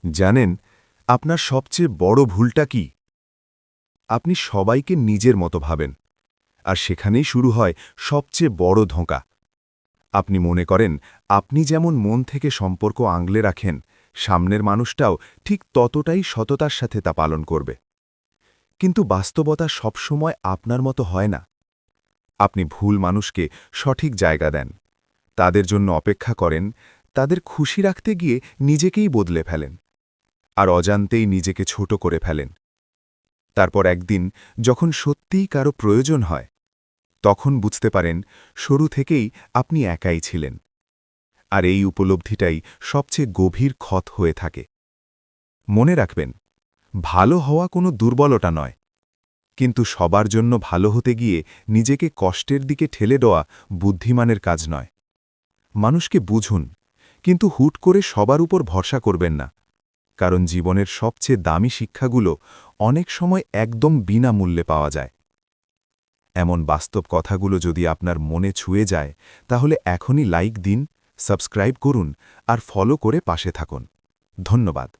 জানেন আপনার সবচেয়ে বড় ভুলটা কি? আপনি সবাইকে নিজের মতো ভাবেন, আর সেখানেই শুরু হয় সবচেয়ে বড় ধোঁকা। আপনি মনে করেন আপনি যেমন মন থেকে সম্পর্ক আগলে রাখেন, সামনের মানুষটাও ঠিক ততটাই সততার সাথে তা পালন করবে। কিন্তু বাস্তবতা সবসময় আপনার মতো হয় না। আপনি ভুল মানুষকে সঠিক জায়গা দেন, তাদের জন্য অপেক্ষা করেন, তাদের খুশি রাখতে গিয়ে নিজেকেই বদলে ফেলেন, আর অজান্তেই নিজেকে ছোট করে ফেলেন। তারপর একদিন যখন সত্যিই কারো প্রয়োজন হয়, তখন বুঝতে পারেন শুরু থেকেই আপনি একাই ছিলেন। আর এই উপলব্ধিটাই সবচেয়ে গভীর ক্ষত হয়ে থাকে। মনে রাখবেন, ভালো হওয়া কোনো দুর্বলতা নয়, কিন্তু সবার জন্য ভালো হতে গিয়ে নিজেকে কষ্টের দিকে ঠেলে দেওয়া বুদ্ধিমানের কাজ নয়। মানুষকে বুঝুন, কিন্তু হুট করে সবার উপর ভরসা করবেন না, কারণ জীবনের সবচেয়ে দামি শিক্ষাগুলো অনেক সময় একদম বিনামূল্যে পাওয়া যায়। এমন বাস্তব কথাগুলো যদি আপনার মনে ছুঁয়ে যায়, তাহলে এখনই লাইক দিন, সাবস্ক্রাইব করুন আর ফলো করে পাশে থাকুন। ধন্যবাদ।